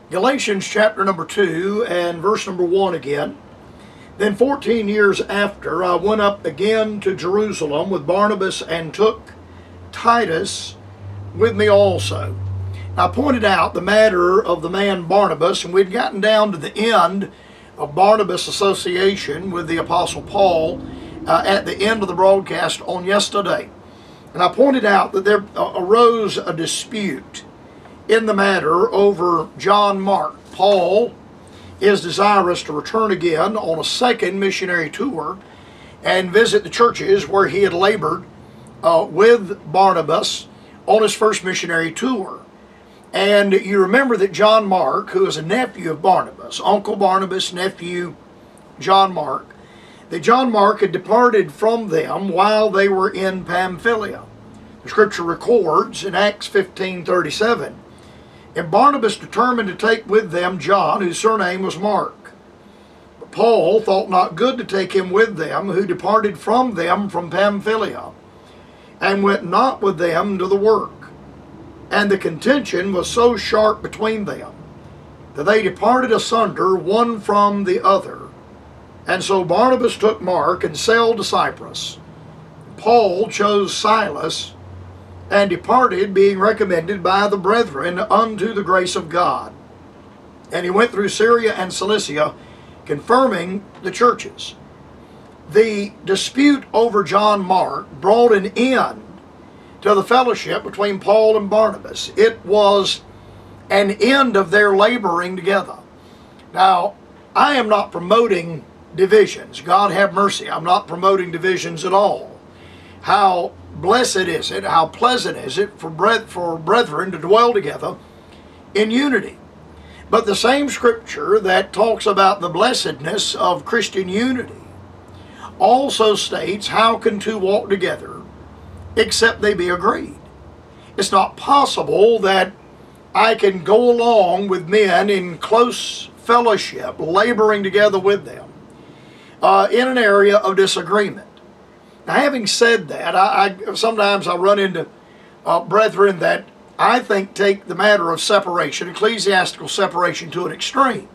Galatians chapter number 2 and verse number 1 again. Then 14 years after, I went up again to Jerusalem with Barnabas and took Titus with me also. I pointed out the matter of the man Barnabas, and we'd gotten down to the end of Barnabas' association with the Apostle Paul at the end of the broadcast on yesterday. And I pointed out that there arose a dispute in the matter over John Mark. Paul is desirous to return again on a second missionary tour and visit the churches where he had labored with Barnabas on his first missionary tour. And you remember that John Mark, who is a nephew of Barnabas, Uncle Barnabas' nephew John Mark, that John Mark had departed from them while they were in Pamphylia. The scripture records in Acts 15:37, and Barnabas determined to take with them John, whose surname was Mark. But Paul thought not good to take him with them, who departed from them from Pamphylia, and went not with them to the work. And the contention was so sharp between them, that they departed asunder one from the other. And so Barnabas took Mark and sailed to Cyprus. Paul chose Silas, and departed, being recommended by the brethren unto the grace of God. And he went through Syria and Cilicia, confirming the churches. The dispute over John Mark brought an end to the fellowship between Paul and Barnabas. It was an end of their laboring together. Now, I am not promoting divisions. God have mercy. I'm not promoting divisions at all. How blessed is it, how pleasant is it for brethren to dwell together in unity. But the same scripture that talks about the blessedness of Christian unity also states, how can two walk together except they be agreed? It's not possible that I can go along with men in close fellowship, laboring together with them, in an area of disagreement. Now, having said that, sometimes I run into brethren that I think take the matter of separation, ecclesiastical separation, to an extreme.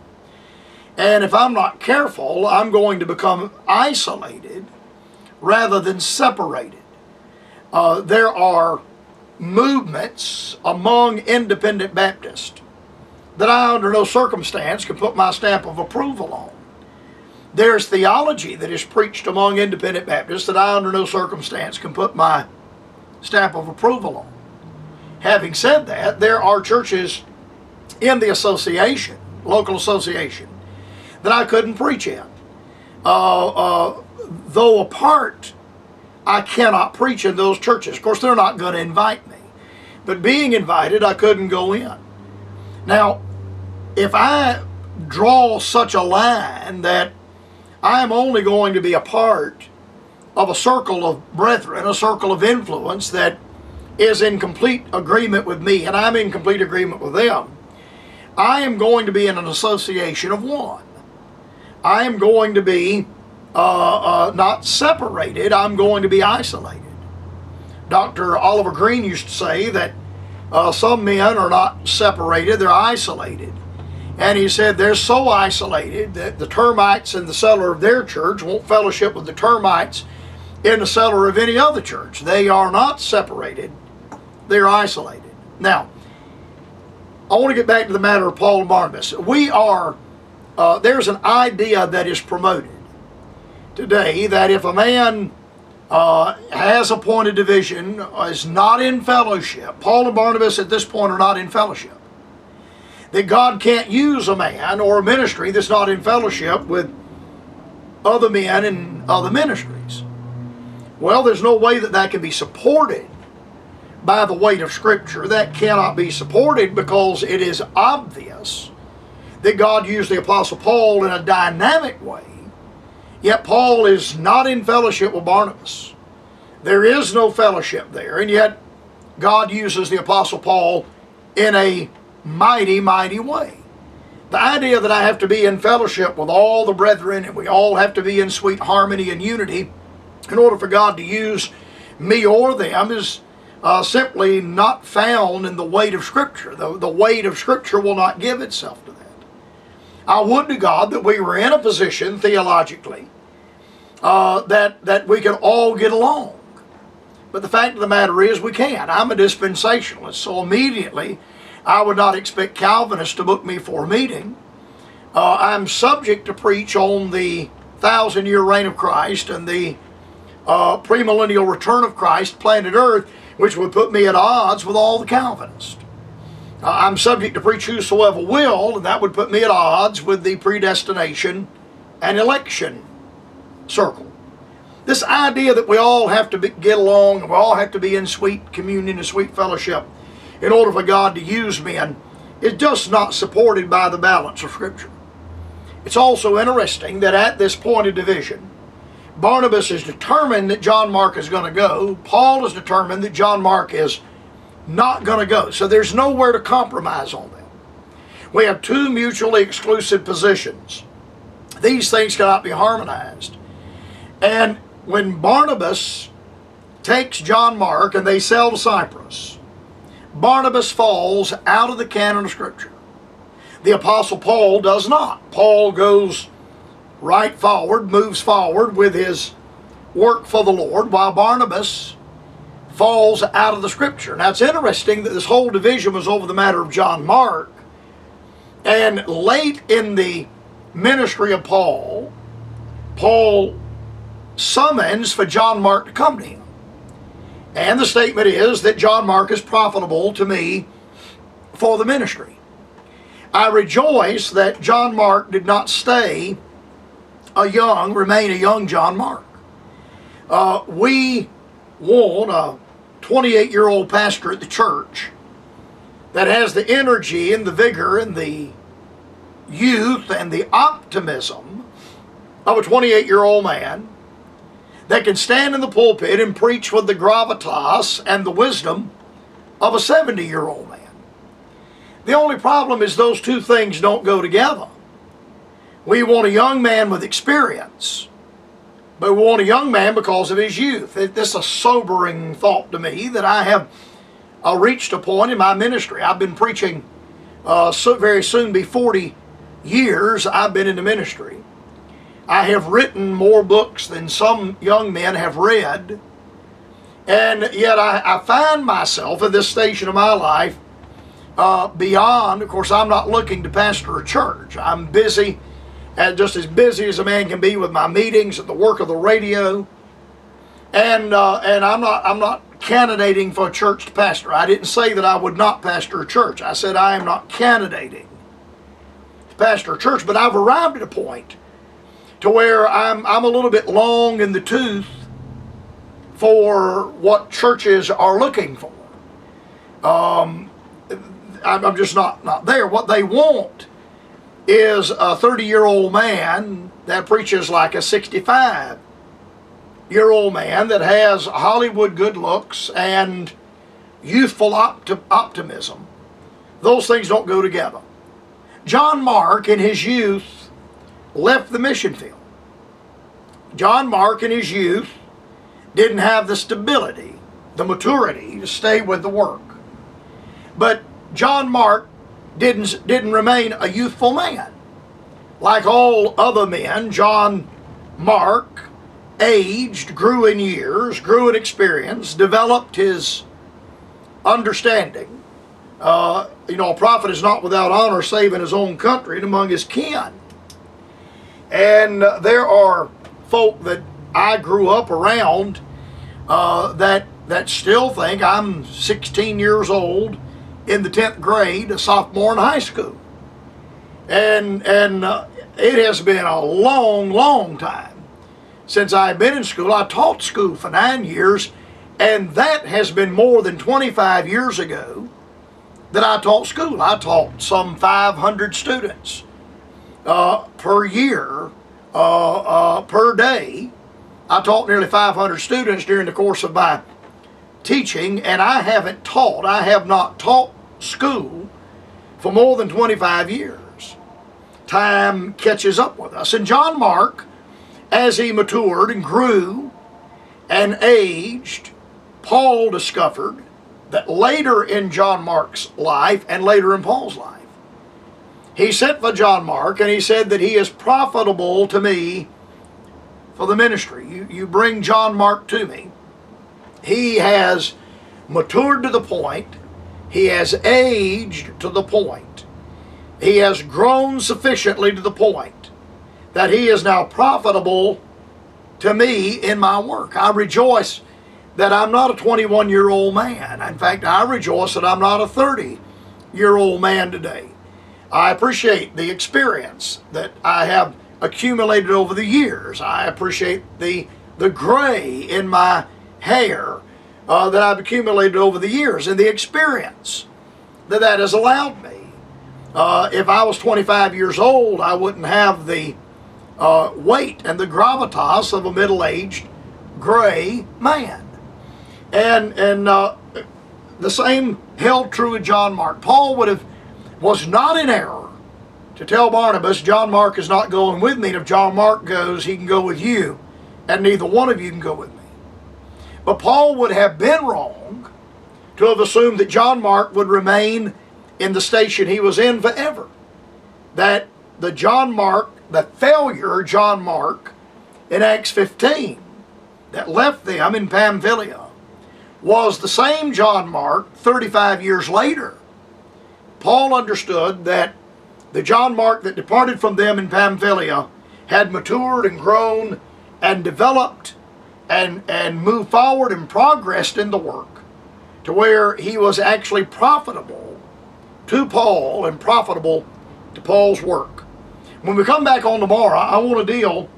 And if I'm not careful, I'm going to become isolated rather than separated. There are movements among independent Baptists that I under no circumstance can put my stamp of approval on. There's theology that is preached among independent Baptists that I under no circumstance can put my stamp of approval on. Having said that, there are churches in the association, local association, that I couldn't preach in. Though apart, I cannot preach in those churches. Of course, they're not going to invite me. But being invited, I couldn't go in. Now, if I draw such a line that I am only going to be a part of a circle of brethren, a circle of influence that is in complete agreement with me, and I'm in complete agreement with them, I am going to be in an association of one. I am going to be not separated, I'm going to be isolated. Dr. Oliver Green used to say that some men are not separated, they're isolated. And he said they're so isolated that the termites in the cellar of their church won't fellowship with the termites in the cellar of any other church. They are not separated, they're isolated. Now, I want to get back to the matter of Paul and Barnabas. There's an idea that is promoted today that if a man has a point of division, is not in fellowship, Paul and Barnabas at this point are not in fellowship, that God can't use a man or a ministry that's not in fellowship with other men and other ministries. Well, there's no way that can be supported by the weight of Scripture. That cannot be supported because it is obvious that God used the Apostle Paul in a dynamic way, yet Paul is not in fellowship with Barnabas. There is no fellowship there, and yet God uses the Apostle Paul in a mighty, mighty way. The idea that I have to be in fellowship with all the brethren and we all have to be in sweet harmony and unity in order for God to use me or them is simply not found in the weight of Scripture. The weight of Scripture will not give itself to that. I would to God that we were in a position theologically that we can all get along. But the fact of the matter is we can't. I'm a dispensationalist, so immediately I would not expect Calvinists to book me for a meeting. I'm subject to preach on the 1,000-year reign of Christ and the premillennial return of Christ, planet Earth, which would put me at odds with all the Calvinists. I'm subject to preach whosoever will, and that would put me at odds with the predestination and election circle. This idea that we all have to get along and we all have to be in sweet communion and sweet fellowship in order for God to use men is just not supported by the balance of Scripture. It's also interesting that at this point of division, Barnabas is determined that John Mark is going to go. Paul is determined that John Mark is not going to go. So there's nowhere to compromise on them. We have two mutually exclusive positions. These things cannot be harmonized. And when Barnabas takes John Mark and they sail to Cyprus, Barnabas falls out of the canon of Scripture. The Apostle Paul does not. Paul goes right forward, moves forward with his work for the Lord, while Barnabas falls out of the Scripture. Now it's interesting that this whole division was over the matter of John Mark, and late in the ministry of Paul summons for John Mark to come to him. And the statement is that John Mark is profitable to me for the ministry. I rejoice that John Mark did not remain a young John Mark. We want a 28-year-old pastor at the church that has the energy and the vigor and the youth and the optimism of a 28-year-old man that can stand in the pulpit and preach with the gravitas and the wisdom of a 70-year-old man. The only problem is those two things don't go together. We want a young man with experience, but we want a young man because of his youth. This is a sobering thought to me that I have reached a point in my ministry. I've been preaching very soon be 40 years I've been in the ministry. I have written more books than some young men have read, and yet I find myself at this station of my life beyond, of course, I'm not looking to pastor a church. I'm busy, and just as busy as a man can be with my meetings and the work of the radio, and I'm not candidating for a church to pastor. I didn't say that I would not pastor a church. I said I am not candidating to pastor a church, but I've arrived at a point to where I'm a little bit long in the tooth for what churches are looking for. I'm just not there. What they want is a 30-year-old man that preaches like a 65-year-old man that has Hollywood good looks and youthful optimism. Those things don't go together. John Mark in his youth left the mission field. John Mark in his youth didn't have the stability, the maturity to stay with the work. But John Mark didn't remain a youthful man. Like all other men, John Mark aged, grew in years, grew in experience, developed his understanding. A prophet is not without honor save in his own country and among his kin. And there are folk that I grew up around that still think I'm 16 years old in the 10th grade, a sophomore in high school. And it has been a long, long time since I've been in school. I taught school for 9 years, and that has been more than 25 years ago that I taught school. I taught some 500 students per year, per day. I taught nearly 500 students during the course of my teaching, and I have not taught school for more than 25 years. Time catches up with us. And John Mark, as he matured and grew and aged, Paul discovered that later in John Mark's life and later in Paul's life, he sent for John Mark and he said that he is profitable to me for the ministry. You bring John Mark to me. He has matured to the point. He has aged to the point. He has grown sufficiently to the point that he is now profitable to me in my work. I rejoice that I'm not a 21-year-old man. In fact, I rejoice that I'm not a 30-year-old man today. I appreciate the experience that I have accumulated over the years. I appreciate the gray in my hair that I've accumulated over the years and the experience that has allowed me. If I was 25 years old, I wouldn't have the weight and the gravitas of a middle-aged gray man. And the same held true with John Mark. Paul was not in error to tell Barnabas, John Mark is not going with me, and if John Mark goes, he can go with you, and neither one of you can go with me. But Paul would have been wrong to have assumed that John Mark would remain in the station he was in forever. That the failure John Mark in Acts 15 that left them in Pamphylia was the same John Mark 35 years later. Paul understood that the John Mark that departed from them in Pamphylia had matured and grown and developed and moved forward and progressed in the work to where he was actually profitable to Paul and profitable to Paul's work. When we come back on tomorrow, I want to deal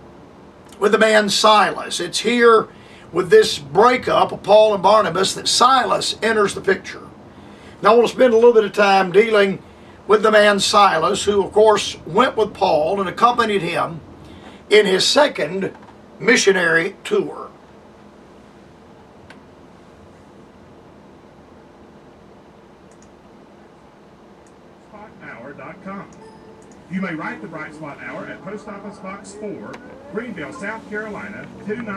with the man Silas. It's here with this breakup of Paul and Barnabas that Silas enters the picture. Now I want to spend a little bit of time dealing with the man Silas, who of course went with Paul and accompanied him in his second missionary tour. SpotHour.com. You may write the Bright Spot Hour at Post Office Box 4, Greenville, South Carolina 29